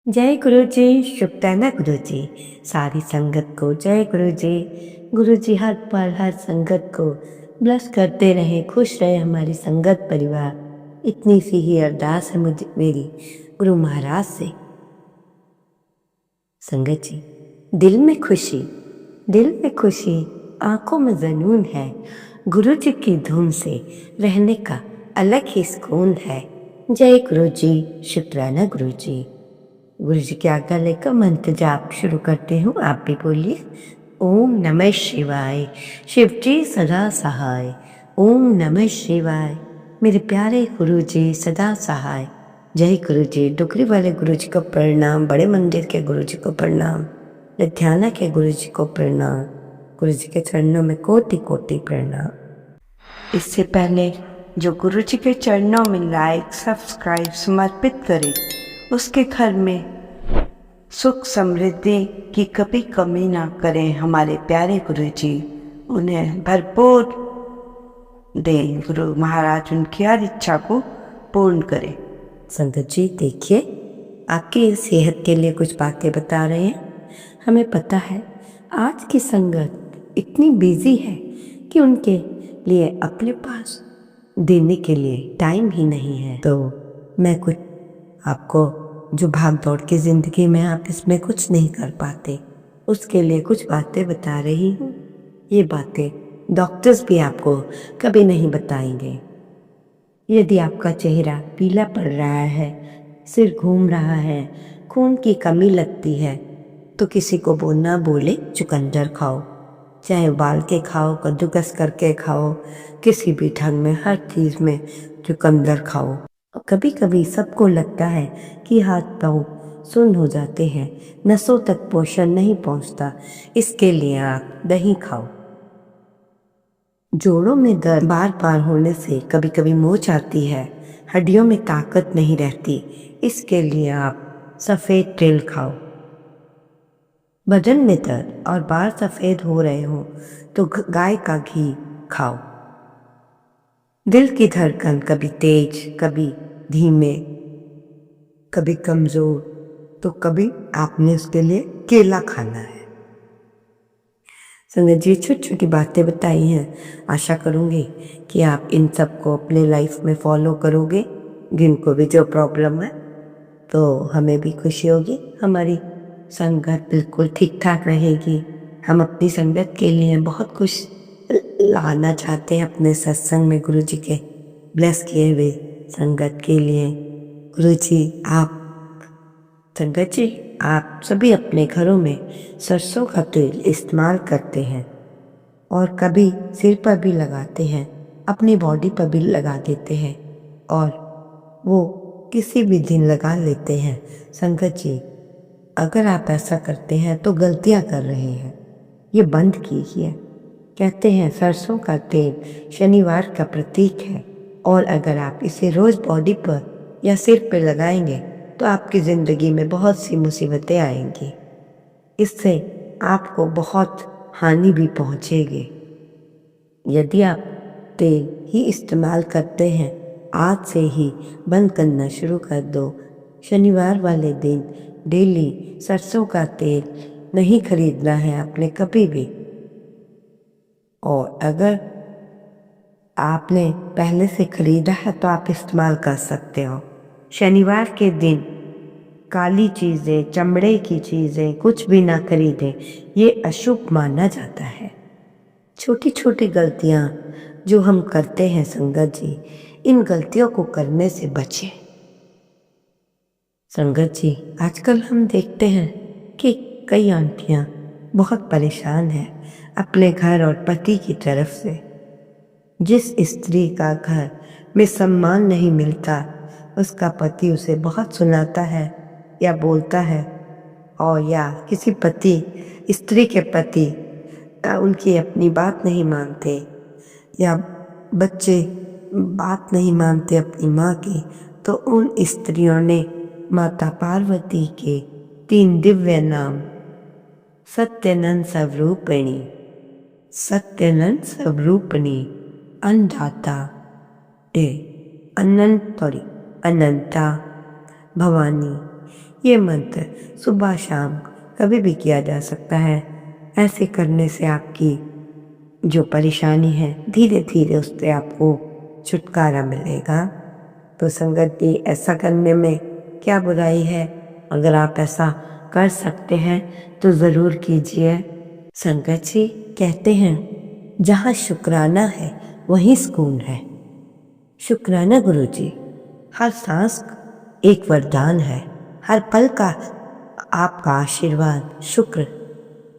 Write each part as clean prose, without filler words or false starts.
जय गुरु जी, शुक्राना गुरु जी। सारी संगत को जय गुरु जी। गुरु जी हर पल हर संगत को ब्लेस करते रहे, खुश रहे हमारी संगत परिवार। इतनी सी ही अरदास है मुझे मेरी गुरु महाराज से। संगत जी, दिल में खुशी, आंखों में जुनून है। गुरु जी की धुन से रहने का अलग ही सुकून है। जय गुरु जी, शुक्राना गुरु जी। गुरु जी की आज्ञा लेकर मंत्र जाप शुरू करती हूँ, आप भी बोलिए। ओम नमः शिवाय, शिव जी सदा सहाय। ओम नमः शिवाय, मेरे प्यारे गुरु जी सदा सहाय। जय गुरु जी। डुगरी वाले गुरु जी को प्रणाम, बड़े मंदिर के गुरु जी को प्रणाम, लुधियाना के गुरु जी को प्रणाम। गुरु जी के चरणों में कोटि कोटि प्रणाम। इससे पहले जो गुरु जी के चरणों में लाइक सब्सक्राइब समर्पित करे, उसके घर में सुख समृद्धि की कभी कमी ना करें हमारे प्यारे गुरु जी। उन्हें भरपूर दें, गुरु महाराज उनकी हर इच्छा को पूर्ण करें। संगत जी देखिए, आपकी सेहत के लिए कुछ बातें बता रहे हैं। हमें पता है आज की संगत इतनी बिजी है कि उनके लिए अपने पास देने के लिए टाइम ही नहीं है। तो मैं कुछ आपको, जो भाग दौड़ की जिंदगी में आप इसमें कुछ नहीं कर पाते, उसके लिए कुछ बातें बता रही हूँ। ये बातें डॉक्टर्स भी आपको कभी नहीं बताएंगे। यदि आपका चेहरा पीला पड़ रहा है, सिर घूम रहा है, खून की कमी लगती है, तो किसी को बोलना बोले चुकंदर खाओ, चाहे उबाल के खाओ, कद्दूकस करके खाओ, किसी भी ढंग में हर चीज़ में चुकंदर खाओ। कभी कभी सबको लगता है कि हाथ पाँव सुन्न हो जाते हैं, नसों तक पोषण नहीं पहुंचता, इसके लिए आप दही खाओ। जोड़ों में दर्द बार बार होने से कभी कभी मोच आती है, हड्डियों में ताकत नहीं रहती, इसके लिए आप सफ़ेद तिल खाओ। बदन में दर्द और बाल सफ़ेद हो रहे हो तो गाय का घी खाओ। दिल की धड़कन कभी तेज, कभी धीमे, कभी कमजोर, तो कभी आपने उसके लिए केला खाना है। संगत जी, छोटी छोटी बातें बताई हैं, आशा करूँगी कि आप इन सब को अपने लाइफ में फॉलो करोगे। जिनको भी जो प्रॉब्लम है तो हमें भी खुशी होगी, हमारी संगत बिल्कुल ठीक ठाक रहेगी। हम अपनी संगत के लिए बहुत कुछ लाना चाहते हैं अपने सत्संग में, गुरु जी के ब्लेस किए हुए संगत के लिए। गुरु जी आप, संगत जी आप सभी अपने घरों में सरसों का तेल इस्तेमाल करते हैं और कभी सिर पर भी लगाते हैं, अपनी बॉडी पर भी लगा देते हैं और वो किसी भी दिन लगा लेते हैं। संगत जी अगर आप ऐसा करते हैं तो गलतियां कर रहे हैं, ये बंद कीजिए। कहते हैं सरसों का तेल शनिवार का प्रतीक है और अगर आप इसे रोज बॉडी पर या सिर पर लगाएंगे तो आपकी ज़िंदगी में बहुत सी मुसीबतें आएंगी, इससे आपको बहुत हानि भी पहुंचेगी। यदि आप तेल ही इस्तेमाल करते हैं, आज से ही बंद करना शुरू कर दो। शनिवार वाले दिन डेली सरसों का तेल नहीं खरीदना है आपने कभी भी। और अगर आपने पहले से खरीदा है तो आप इस्तेमाल कर सकते हो। शनिवार के दिन काली चीज़ें, चमड़े की चीज़ें कुछ भी ना खरीदें, ये अशुभ माना जाता है। छोटी छोटी गलतियाँ जो हम करते हैं संगत जी, इन गलतियों को करने से बचें। संगत जी आजकल हम देखते हैं कि कई आंटियाँ बहुत परेशान हैं अपने घर और पति की तरफ से। जिस स्त्री का घर में सम्मान नहीं मिलता, उसका पति उसे बहुत सुनाता है या बोलता है, और या किसी पति स्त्री के पति उनकी अपनी बात नहीं मानते या बच्चे बात नहीं मानते अपनी माँ की, तो उन स्त्रियों ने माता पार्वती के 3 दिव्य नाम सत्यनंद स्वरूपिणी, सत्यनंद स्वरूपिणी, अन्नदाता, अनंता, भवानी, ये मंत्र सुबह शाम कभी भी किया जा सकता है। ऐसे करने से आपकी जो परेशानी है धीरे धीरे उससे आपको छुटकारा मिलेगा। तो संगत जी, ऐसा करने में क्या बुराई है? अगर आप ऐसा कर सकते हैं तो ज़रूर कीजिए। संगत जी कहते हैं, जहाँ शुक्राना है वहीं सुकून है। शुक्राना गुरुजी, हर सांस एक वरदान है, हर पल का आपका आशीर्वाद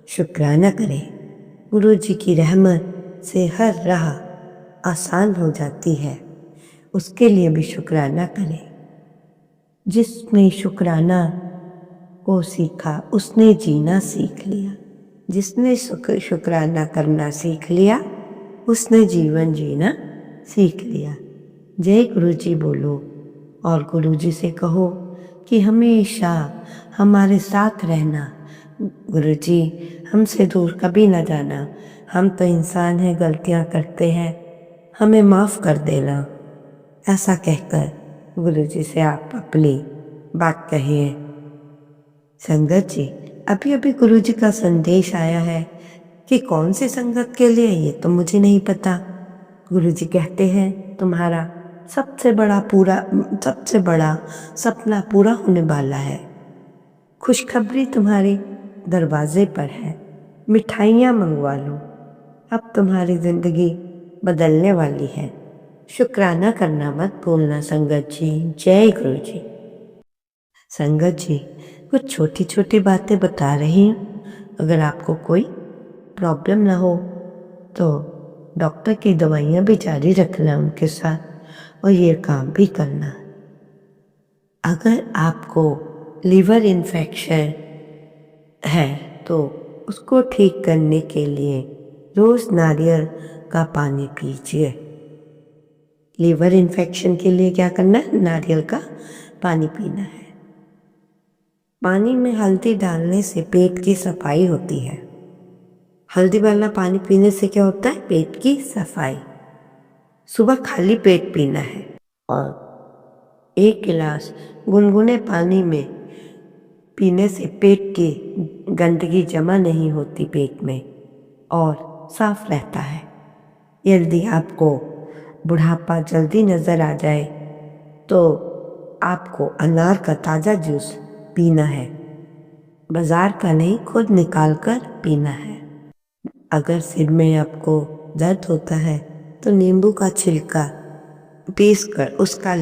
शुक्राना करें। गुरुजी की रहमत से हर राह आसान हो जाती है, उसके लिए भी शुक्राना करें। जिसने शुक्राना को सीखा उसने जीना सीख लिया। जिसने शुक्राना करना सीख लिया उसने जीवन जीना सीख लिया। जय गुरुजी बोलो और गुरुजी से कहो कि हमेशा हमारे साथ रहना। गुरुजी, हमसे दूर कभी ना जाना। हम तो इंसान हैं, गलतियां करते हैं, हमें माफ़ कर देना। ऐसा कहकर गुरुजी से आप अपनी बात कहिए। संगत जी, अभी अभी गुरुजी का संदेश आया है कि कौन सी संगत के लिए, ये तो मुझे नहीं पता। गुरुजी कहते हैं, तुम्हारा सबसे बड़ा सपना पूरा होने वाला है। खुशखबरी तुम्हारे दरवाजे पर है। मिठाइयाँ मंगवा लो, अब तुम्हारी जिंदगी बदलने वाली है। शुक्राना करना मत भूलना संगत जी। जय गुरु जी। संगत जी, कुछ छोटी छोटी बातें बता रही हूँ, अगर आपको कोई प्रॉब्लम ना हो तो डॉक्टर की दवाइयाँ भी जारी रखना उनके साथ और ये काम भी करना। अगर आपको लीवर इन्फेक्शन है तो उसको ठीक करने के लिए रोज नारियल का पानी पीजिए। लीवर इन्फेक्शन के लिए क्या करना है? नारियल का पानी पीना है। पानी में हल्दी डालने से पेट की सफाई होती है। हल्दी वाला पानी पीने से क्या होता है? पेट की सफाई। सुबह खाली पेट पीना है और 1 गिलास गुनगुने पानी में पीने से पेट की गंदगी जमा नहीं होती पेट में और साफ रहता है। यदि आपको बुढ़ापा जल्दी नज़र आ जाए तो आपको अनार का ताज़ा जूस पीना है, बाजार का नहीं, खुद निकाल कर पीना है। अगर सिर में आपको दर्द होता है तो नींबू का छिलका पीसकर उसका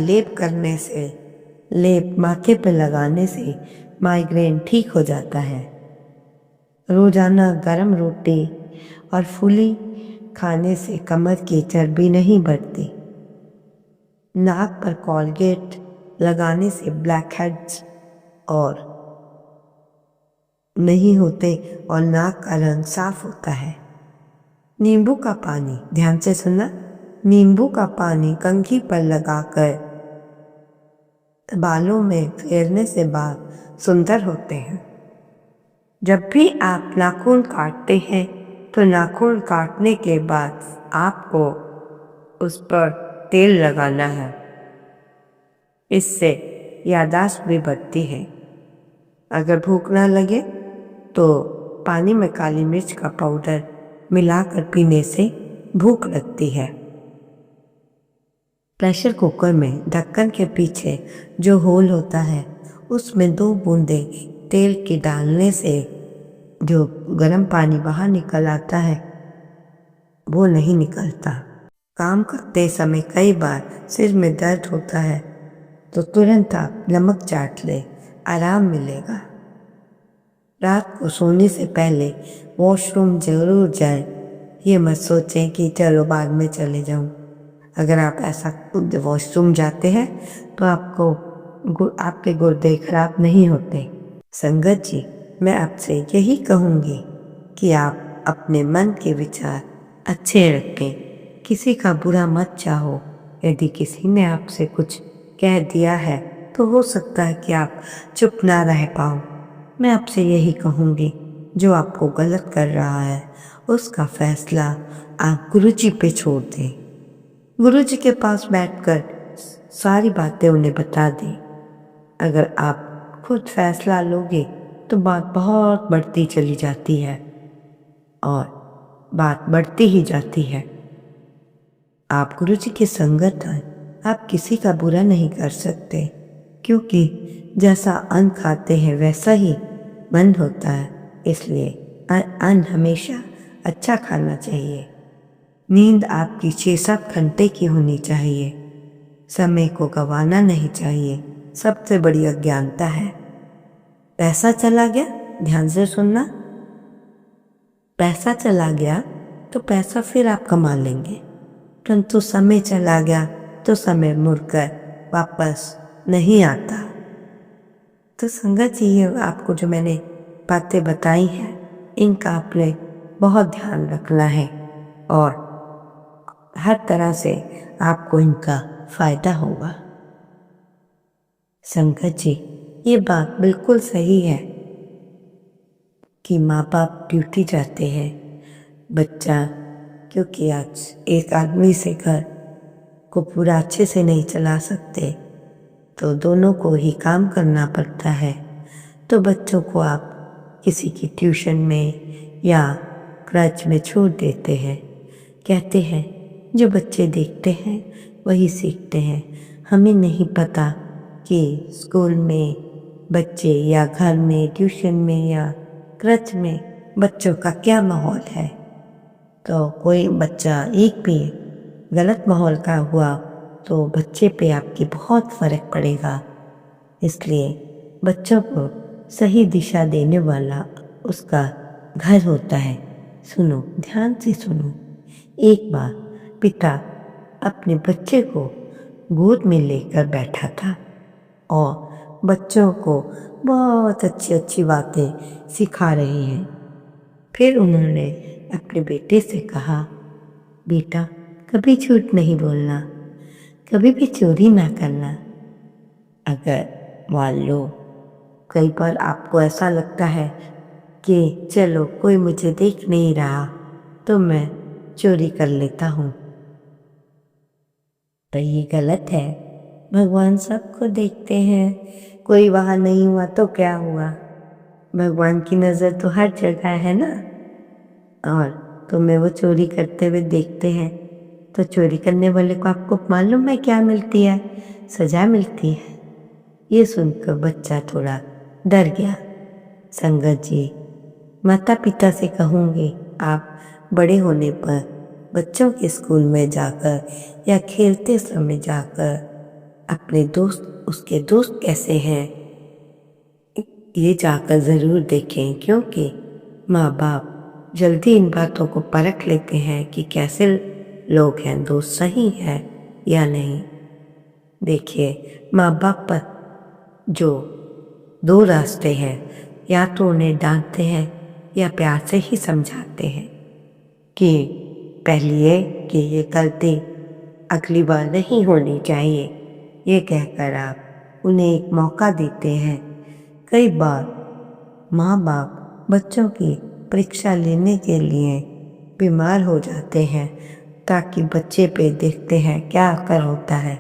लेप माथे पर लगाने से माइग्रेन ठीक हो जाता है। रोजाना गर्म रोटी और फूली खाने से कमर की चर्बी नहीं बढ़ती। नाक पर कोलगेट लगाने से ब्लैक हेड्स और नहीं होते और नाक का रंग साफ होता है। नींबू का पानी, ध्यान से सुनना, नींबू का पानी कंघी पर लगाकर बालों में फेरने से बाल सुंदर होते हैं। जब भी आप नाखून काटते हैं तो नाखून काटने के बाद आपको उस पर तेल लगाना है, इससे याददाश्त भी बढ़ती है। अगर भूख ना लगे तो पानी में काली मिर्च का पाउडर मिलाकर पीने से भूख लगती है। प्रेशर कुकर में ढक्कन के पीछे जो होल होता है उसमें 2 बूंदे तेल के डालने से जो गर्म पानी बाहर निकल आता है वो नहीं निकलता। काम करते समय कई बार सिर में दर्द होता है तो तुरंत आप नमक चाट लें, आराम मिलेगा। रात को सोने से पहले वॉशरूम जरूर जाएं। ये मत सोचें कि चलो बाद में चले जाऊं। अगर आप ऐसा वॉशरूम जाते हैं तो आपके गुर्दे खराब नहीं होते। संगत जी, मैं आपसे यही कहूँगी कि आप अपने मन के विचार अच्छे रखें, किसी का बुरा मत चाहो। यदि किसी ने आपसे कुछ कह दिया है तो हो सकता है कि आप चुप ना रह पाओ। मैं आपसे यही कहूँगी, जो आपको गलत कर रहा है उसका फैसला आप गुरुजी पे छोड़ दें। गुरुजी के पास बैठकर सारी बातें उन्हें बता दें। अगर आप खुद फैसला लोगे तो बात बहुत बढ़ती चली जाती है और बात बढ़ती ही जाती है। आप गुरु जी की संगत हैं, आप किसी का बुरा नहीं कर सकते, क्योंकि जैसा अन्न खाते हैं वैसा ही मन होता है। इसलिए अन्न हमेशा अच्छा खाना चाहिए। नींद आपकी 6-7 घंटे की होनी चाहिए। समय को गंवाना नहीं चाहिए, सबसे बड़ी अज्ञानता है। पैसा चला गया, ध्यान से सुनना, पैसा चला गया तो पैसा फिर आप कमा लेंगे, परंतु समय चला गया तो समय मुड़कर वापस नहीं आता। तो संगत जी, ये आपको जो मैंने बातें बताई हैं, इनका आपने बहुत ध्यान रखना है और हर तरह से आपको इनका फायदा होगा। संगत जी, ये बात बिल्कुल सही है कि माँ बाप ड्यूटी जाते हैं, बच्चा, क्योंकि आज एक आदमी से घर को पूरा अच्छे से नहीं चला सकते, तो दोनों को ही काम करना पड़ता है। तो बच्चों को आप किसी की ट्यूशन में या क्रच में छोड़ देते हैं। कहते हैं जो बच्चे देखते हैं वही सीखते हैं। हमें नहीं पता कि स्कूल में बच्चे या घर में, ट्यूशन में या क्रच में बच्चों का क्या माहौल है। तो कोई बच्चा एक भी गलत माहौल का हुआ तो बच्चे पे आपकी बहुत फर्क पड़ेगा। इसलिए बच्चों को सही दिशा देने वाला उसका घर होता है। सुनो, ध्यान से सुनो। एक बार पिता अपने बच्चे को गोद में लेकर बैठा था और बच्चों को बहुत अच्छी अच्छी बातें सिखा रहे हैं। फिर उन्होंने अपने बेटे से कहा, बेटा, कभी झूठ नहीं बोलना, कभी भी चोरी ना करना। अगर मान लो कई बार आपको ऐसा लगता है कि चलो कोई मुझे देख नहीं रहा तो मैं चोरी कर लेता हूँ, तो ये गलत है। भगवान सबको देखते हैं, कोई वहाँ नहीं हुआ तो क्या हुआ, भगवान की नज़र तो हर जगह है ना। और तुम्हें वो चोरी करते हुए देखते हैं तो चोरी करने वाले को आपको मालूम है क्या मिलती है? सजा मिलती है। ये सुनकर बच्चा थोड़ा डर गया। संगत जी, माता पिता से कहूँगी, आप बड़े होने पर बच्चों के स्कूल में जाकर या खेलते समय जाकर अपने दोस्त, उसके दोस्त कैसे हैं, ये जाकर ज़रूर देखें, क्योंकि माँ बाप जल्दी इन बातों को परख लेते हैं कि कैसे लोग हैं, दोस्त सही हैं या नहीं। देखिए, माँ बाप पर जो 2 रास्ते हैं, या तो उन्हें डांटते हैं या प्यार से ही समझाते हैं कि पहली ये कि ये गलती अगली बार नहीं होनी चाहिए। ये कहकर आप उन्हें एक मौका देते हैं। कई बार माँ बाप बच्चों की परीक्षा लेने के लिए बीमार हो जाते हैं ताकि बच्चे पे देखते हैं क्या असर होता है।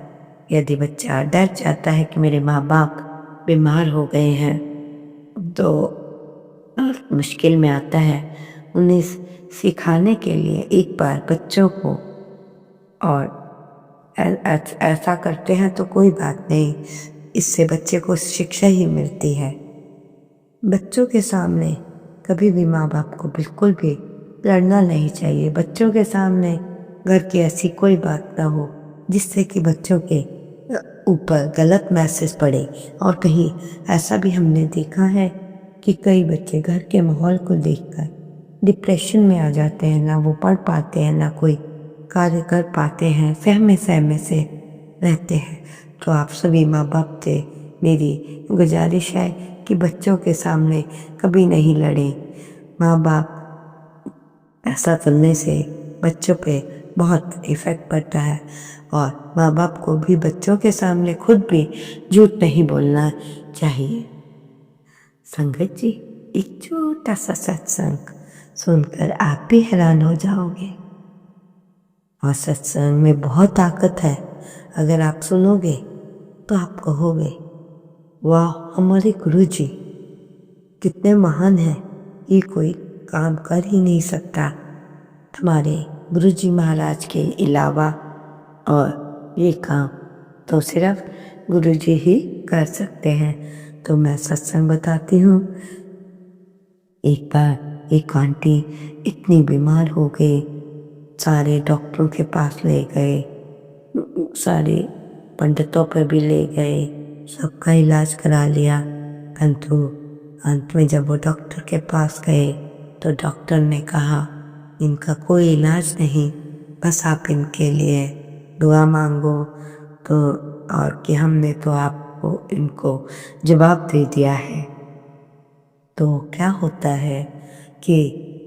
यदि बच्चा डर जाता है कि मेरे माँ बाप बीमार हो गए हैं तो मुश्किल में आता है, उन्हें सिखाने के लिए एक बार बच्चों को, और ऐसा करते हैं तो कोई बात नहीं, इससे बच्चे को शिक्षा ही मिलती है। बच्चों के सामने कभी भी माँ बाप को बिल्कुल भी लड़ना नहीं चाहिए। बच्चों के सामने घर की ऐसी कोई बात ना हो जिससे कि बच्चों के ऊपर गलत मैसेज पड़े। और कहीं ऐसा भी हमने देखा है कि कई बच्चे घर के माहौल को देखकर डिप्रेशन में आ जाते हैं, ना वो पढ़ पाते हैं, ना कोई कार्य कर पाते हैं, सहमे सहमे से रहते हैं। तो आप सभी माँ बाप से मेरी गुजारिश है कि बच्चों के सामने कभी नहीं लड़ें। माँ बाप ऐसा करने से बच्चों पे बहुत इफ़ेक्ट पड़ता है और माँ बाप को भी बच्चों के सामने खुद भी झूठ नहीं बोलना चाहिए। संगत जी, एक छोटा सा सत्संग सुनकर आप भी हैरान हो जाओगे। और सत्संग में बहुत ताकत है। अगर आप सुनोगे तो आप कहोगे वाह, हमारे गुरुजी कितने महान हैं, ये कोई काम कर ही नहीं सकता हमारे गुरुजी महाराज के अलावा, और ये काम तो सिर्फ गुरुजी ही कर सकते हैं। तो मैं सत्संग बताती हूँ। एक बार एक आंटी इतनी बीमार हो गई, सारे डॉक्टरों के पास ले गए, सारे पंडितों पर भी ले गए, सबका इलाज करा लिया, परंतु अंत में जब वो डॉक्टर के पास गए तो डॉक्टर ने कहा इनका कोई इलाज नहीं, बस आप इनके लिए दुआ मांगो। तो और कि हमने तो आपको इनको जवाब दे दिया है। तो क्या होता है कि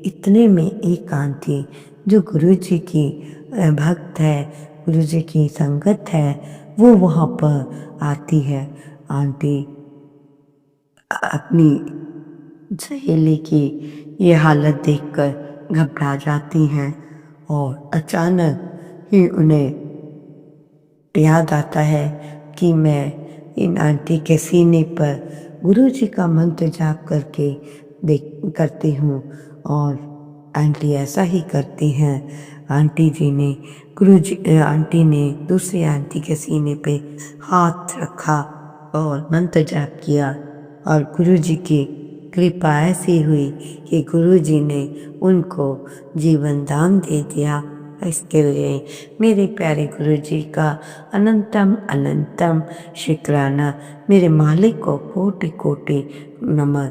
इतने में एक आंटी जो गुरुजी की भक्त है, गुरुजी की संगत है, वो वहाँ पर आती है। आंटी अपनी सहेली की ये हालत देखकर घबरा जाती हैं और अचानक ही उन्हें याद आता है कि मैं इन आंटी के सीने पर गुरुजी का मंत्र जाप करती हूँ, और आंटी ऐसा ही करती हैं। आंटी ने दूसरी आंटी के सीने पे हाथ रखा और मंत्र जाप किया, और गुरुजी की कृपा ऐसी हुई कि गुरुजी ने उनको जीवन दान दे दिया। इसके लिए मेरे प्यारे गुरुजी का अनंतम अनंतम शुक्राना, मेरे मालिक को कोटि कोटि नमन।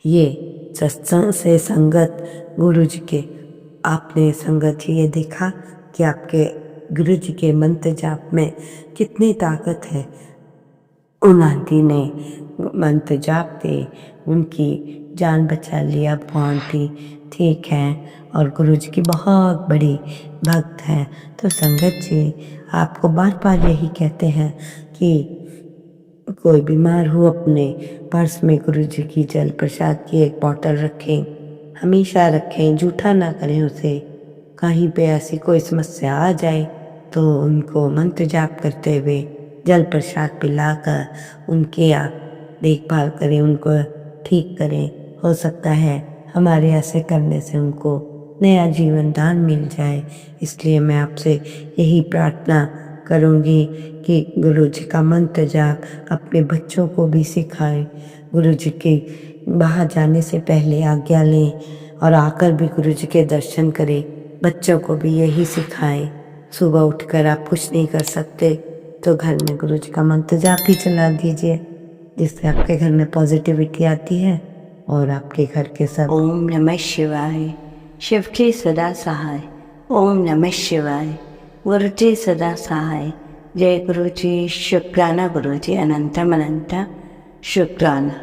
ये सत्संग से संगत गुरुजी के, आपने संगत ये देखा कि आपके गुरुजी के मंत्र जाप में कितनी ताकत है। उन आंटी ने मंत्र जाप से उनकी जान बचा लिया। वो आंटी ठीक हैं और गुरुजी की बहुत बड़ी भक्त हैं। तो संगत जी, आपको बार बार यही कहते हैं कि कोई बीमार हो अपने पर्स में गुरुजी की जल प्रसाद की एक बोतल रखें, हमेशा रखें, जूठा ना करें उसे। कहीं पे ऐसी कोई समस्या आ जाए तो उनको मंत्र जाप करते हुए जल प्रसाद पिलाकर उनके आप देखभाल करें, उनको ठीक करें। हो सकता है हमारे ऐसे करने से उनको नया जीवन दान मिल जाए। इसलिए मैं आपसे यही प्रार्थना करूँगी कि गुरुजी का मंत्र जाप अपने बच्चों को भी सिखाएं। गुरुजी के बाहर जाने से पहले आज्ञा लें और आकर भी गुरुजी के दर्शन करें। बच्चों को भी यही सिखाएं। सुबह उठकर आप कुछ नहीं कर सकते तो घर में गुरुजी का मंत्र जाप ही चला दीजिए, जिससे आपके घर में पॉजिटिविटी आती है और आपके घर के सब। ओम नमः शिवाय। शिव के सदा सहाय। ओम नमः शिवाय। गुरु जी सदा सहाय। जय गुरु जी। शुक्राना गुरु जी, अनंतम अनंत शुक्राना।